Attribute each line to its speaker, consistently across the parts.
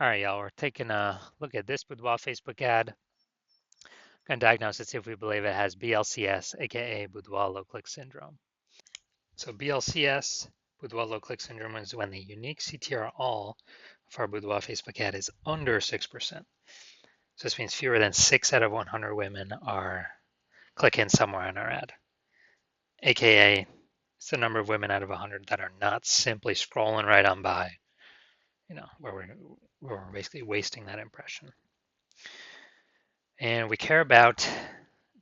Speaker 1: All right, y'all, we're taking a look at this Boudoir Facebook ad. Going to diagnose it, see if we believe it has BLCS, aka Boudoir low click syndrome. So BLCS, Boudoir low click syndrome, is when the unique CTR all of our Boudoir Facebook ad is under 6%. So this means fewer than 6 out of 100 women are clicking somewhere on our ad, aka it's the number of women out of 100 that are not simply scrolling right on by, where we're basically wasting that impression. And we care about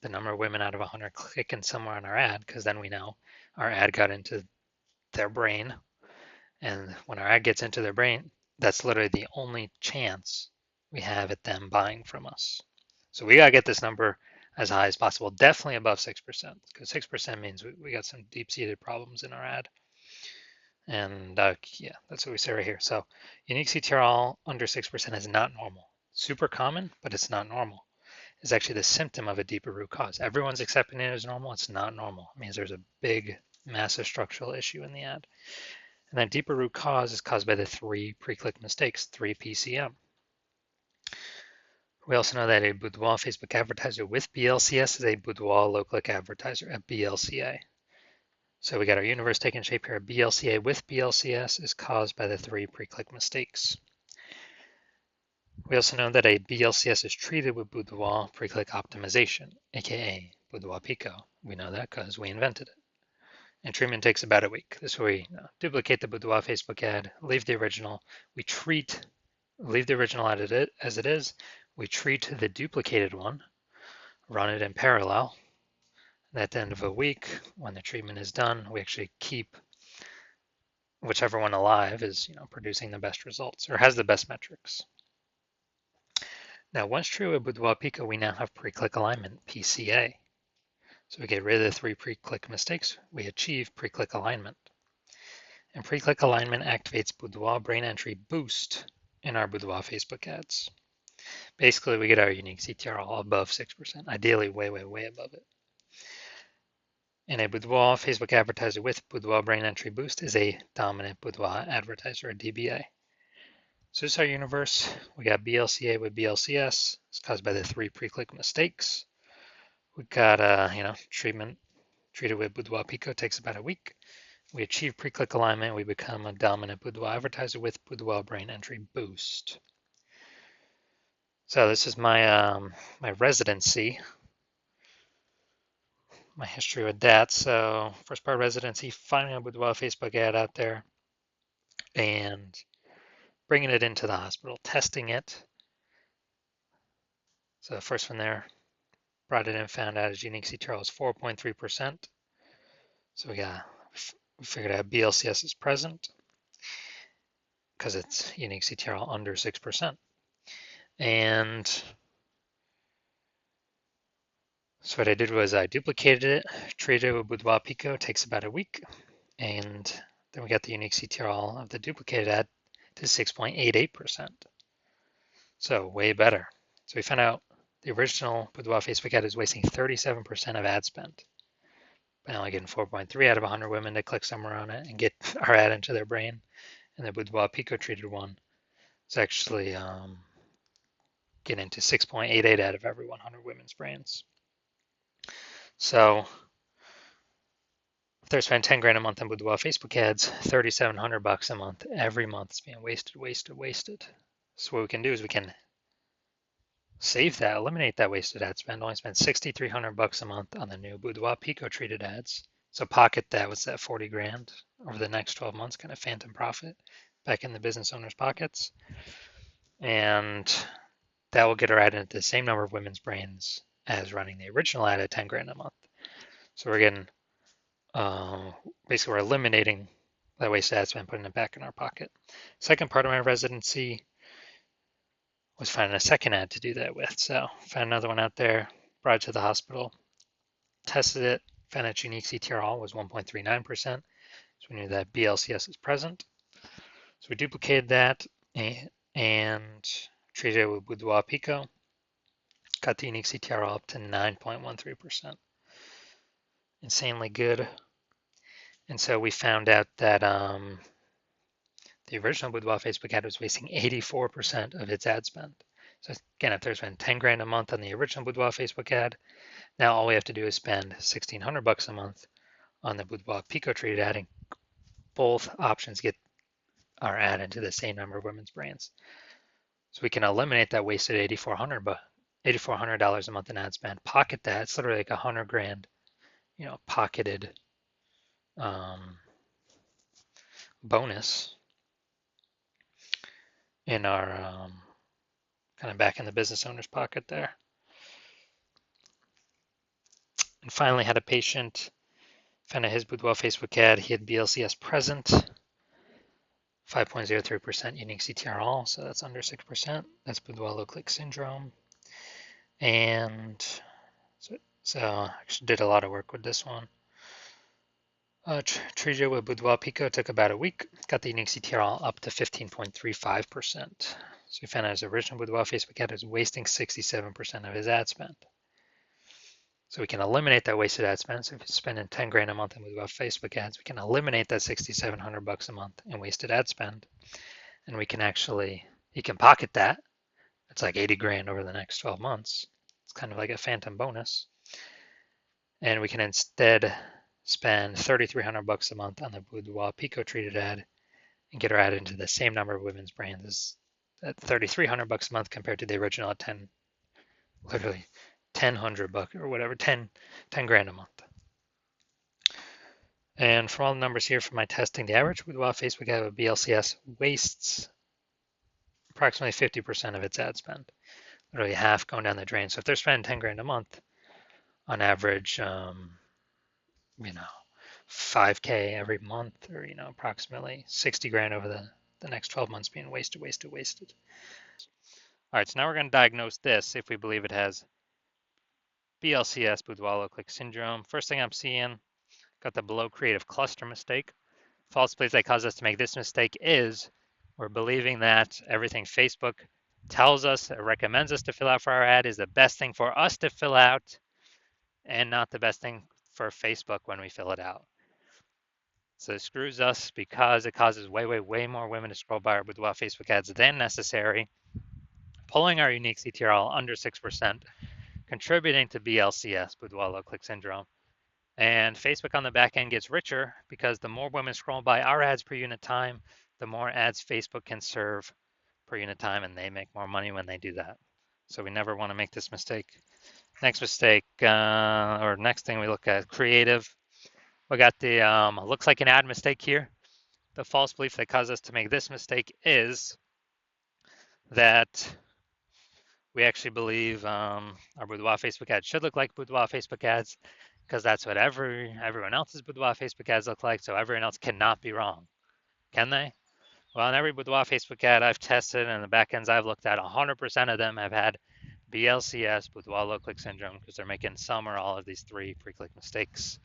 Speaker 1: the number of women out of 100 clicking somewhere on our ad because then we know our ad got into their brain. And when our ad gets into their brain, that's literally the only chance we have at them buying from us. So we got to get this number as high as possible, definitely above 6%, because 6% means we got some deep seated problems in our ad. And yeah, that's what we say right here. So unique CTRL under 6% is not normal. Super common, but it's not normal. Is actually the symptom of a deeper root cause. Everyone's accepting it as normal. It's not normal. It means there's a big, massive structural issue in the ad. And that deeper root cause is caused by the 3 pre-click mistakes, 3 PCM. We also know that a Boudoir Facebook advertiser with BLCS is a Boudoir low-click advertiser at BLCA. So we got our universe taking shape here. BLCA with BLCS is caused by the 3 pre-click mistakes. We also know that a BLCS is treated with Boudoir pre-click optimization, aka Boudoir Pico. We know that because we invented it. And treatment takes about a week. This way we duplicate the Boudoir Facebook ad, leave the original. Leave the original ad as it is. We treat the duplicated one, run it in parallel. And at the end of a week, when the treatment is done, we actually keep whichever one alive is, producing the best results or has the best metrics. Now, once true with Boudoir Pico, we now have pre-click alignment, PCA. So we get rid of the 3 pre-click mistakes. We achieve pre-click alignment. And pre-click alignment activates Boudoir brain entry boost in our Boudoir Facebook ads. Basically, we get our unique CTR all above 6%, ideally way, way, way above it. And a Boudoir Facebook advertiser with Boudoir brain entry boost is a dominant Boudoir advertiser, a DBA. So this is our universe. We got BLCA with BLCS. It's caused by the 3 pre-click mistakes. We got treated with Boudoir Pico, takes about a week. We achieve pre-click alignment. We become a dominant Boudoir advertiser with Boudoir brain entry boost. So this is my my residency, my history with that. So first part residency, finding a Boudoir Facebook ad out there and bringing it into the hospital, testing it. So the first one there, brought it in, found out his unique CTR was 4.3%. So we figured out BLCS is present because it's unique CTR under 6%. And so what I did was I duplicated it, treated it with Boudoir Pico, takes about a week, and then we got the unique CTR of the duplicated ad to 6.88%. So way better. So we found out the original Boudoir Facebook ad is wasting 37% of ad spend by only getting 4.3 out of 100 women to click somewhere on it and get our ad into their brain. And the Boudoir Pico treated one is actually getting into 6.88 out of every 100 women's brains. So if they're spending 10 grand a month on Boudoir Facebook ads, 3,700 bucks a month, every month is being wasted. So what we can do is we can save that, eliminate that wasted ad spend, only spend 6,300 bucks a month on the new Boudoir Pico treated ads. So pocket that, what's that, 40 grand over the next 12 months, kind of phantom profit back in the business owner's pockets. And that will get our ad into the same number of women's brains as running the original ad at 10 grand a month. So we're getting, basically we're eliminating that wasted ad spend, putting it back in our pocket. Second part of my residency was finding a second ad to do that with. So found another one out there, brought it to the hospital, tested it, found its unique CTR was 1.39%. So we knew that BLCS is present. So we duplicated that and treated it with Boudoir Pico, got the unique CTR up to 9.13%. Insanely good. And so we found out that the the original Boudoir Facebook ad was wasting 84% of its ad spend. So again, if there's been 10 grand a month on the original Boudoir Facebook ad, now all we have to do is spend 1,600 bucks a month on the Boudoir Pico treated ad, and both options get our ad into the same number of women's brands. So we can eliminate that wasted $8,400 a month in ad spend, pocket that. It's literally like 100 grand, pocketed bonus in our kind of back in the business owner's pocket there. And finally, had a patient found out his Boudoir Facebook ad. He had BLCS present, 5.03% unique CTR all, so that's under 6%. That's Boudoir low click syndrome. And so actually did a lot of work with this one. Treated with Boudoir Pico took about a week, got the unique CTR up to 15.35%. So we found out his original Boudoir Facebook ad is wasting 67% of his ad spend. So we can eliminate that wasted ad spend. So if you're spending 10 grand a month in Boudoir Facebook ads, we can eliminate that 6,700 bucks a month in wasted ad spend. And we can you can pocket that. It's like 80 grand over the next 12 months. It's kind of like a phantom bonus. And we can instead spend 3,300 bucks a month on the Boudoir Pico treated ad and get our ad into the same number of women's brands at 3,300 bucks a month compared to the original at 1,000 bucks or whatever, 10 grand a month. And from all the numbers here from my testing, the average Boudoir Facebook ad with BLCS wastes approximately 50% of its ad spend, literally half going down the drain. So if they're spending 10 grand a month, on average, 5K every month, or approximately 60 grand over the next 12 months being wasted. All right, so now we're going to diagnose this if we believe it has BLCS, Boudoir low click syndrome. First thing I'm seeing, got the below creative cluster mistake. False belief that caused us to make this mistake is we're believing that everything Facebook tells us or recommends us to fill out for our ad is the best thing for us to fill out and not the best thing for Facebook when we fill it out. So it screws us because it causes way more women to scroll by our Boudoir Facebook ads than necessary, pulling our unique CTRL under 6%, contributing to BLCS, Boudoir low click syndrome. And Facebook on the back end gets richer because the more women scroll by our ads per unit time, the more ads Facebook can serve per unit time, and they make more money when they do that. So we never want to make this mistake. Next mistake, or next thing we look at, creative. We got the looks like an ad mistake here. The false belief that caused us to make this mistake is that we actually believe our Boudoir Facebook ads should look like Boudoir Facebook ads because that's what everyone else's Boudoir Facebook ads look like, so everyone else cannot be wrong. Can they? Well, in every Boudoir Facebook ad I've tested and the backends I've looked at, 100% of them have had BLCS, Boudoir low click syndrome, because they're making some or all of these 3 pre-click mistakes.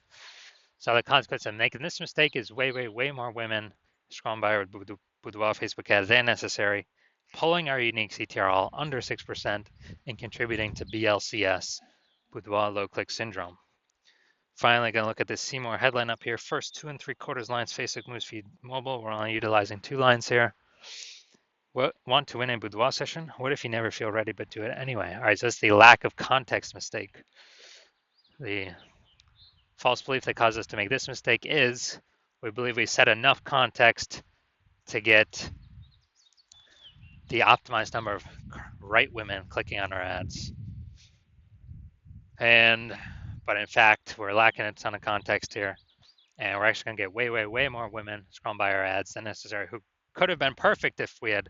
Speaker 1: So the consequence of making this mistake is way more women scrolling by our Boudoir Facebook ad than necessary, pulling our unique CTRL under 6% and contributing to BLCS, Boudoir low click syndrome. Finally, going to look at this See More headline up here. First 2 3/4 lines, Facebook newsfeed mobile. We're only utilizing 2 lines here. Want to win a Boudoir session? What if you never feel ready but do it anyway? All right, so that's the lack of context mistake. The false belief that caused us to make this mistake is we believe we set enough context to get the optimized number of right women clicking on our ads. But in fact, we're lacking a ton of context here, and we're actually going to get way more women scrolling by our ads than necessary who could have been perfect if we had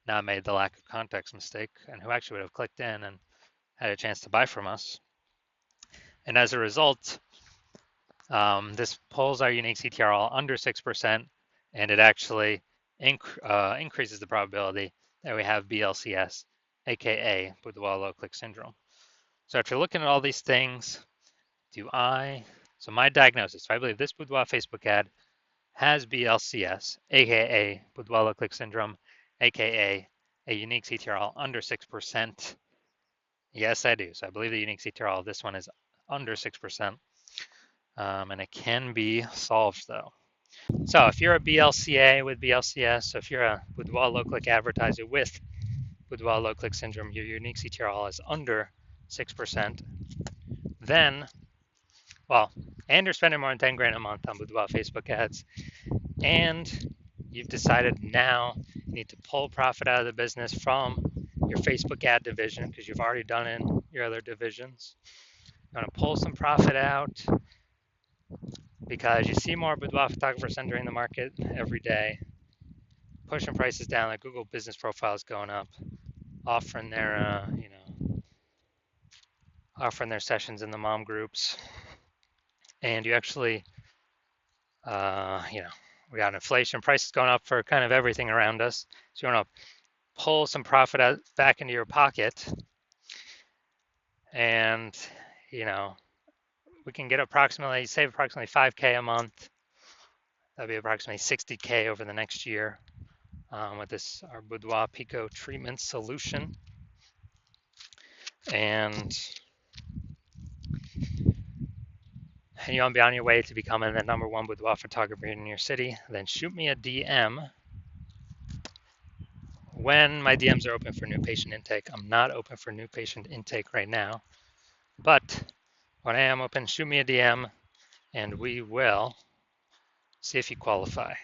Speaker 1: not made the lack of context mistake, and who actually would have clicked in and had a chance to buy from us. And as a result, this pulls our unique CTRL under 6%, and it actually increases the probability that we have BLCS, aka Boudoir low click syndrome. So after looking at all these things, so my diagnosis, I believe this Boudoir Facebook ad has BLCS, aka Boudoir low click syndrome, aka a unique CTRL under 6%. Yes, I do. So I believe the unique CTRL of this one is under 6%. And it can be solved though. So if you're a BLCA with BLCS, so if you're a Boudoir low-click advertiser with Boudoir low-click syndrome, your unique CTRL is under 6%, then, well, and you're spending more than 10 grand a month on Boudoir Facebook ads, and you've decided now you need to pull profit out of the business from your Facebook ad division because you've already done it in your other divisions. You want to pull some profit out because you see more boudoir photographers entering the market every day, pushing prices down. Like Google Business Profile is going up, offering their offering their sessions in the mom groups, and you actually we got inflation, prices going up for kind of everything around us. So you want to pull some profit out, back into your pocket, and we can get save approximately 5K a month. That'd be approximately 60K over the next year with this our Boudoir Pico treatment solution. And you want to be on your way to becoming the #1 boudoir photographer in your city, then shoot me a DM when my DMs are open for new patient intake. I'm not open for new patient intake right now, but when I am open, shoot me a DM and we will see if you qualify.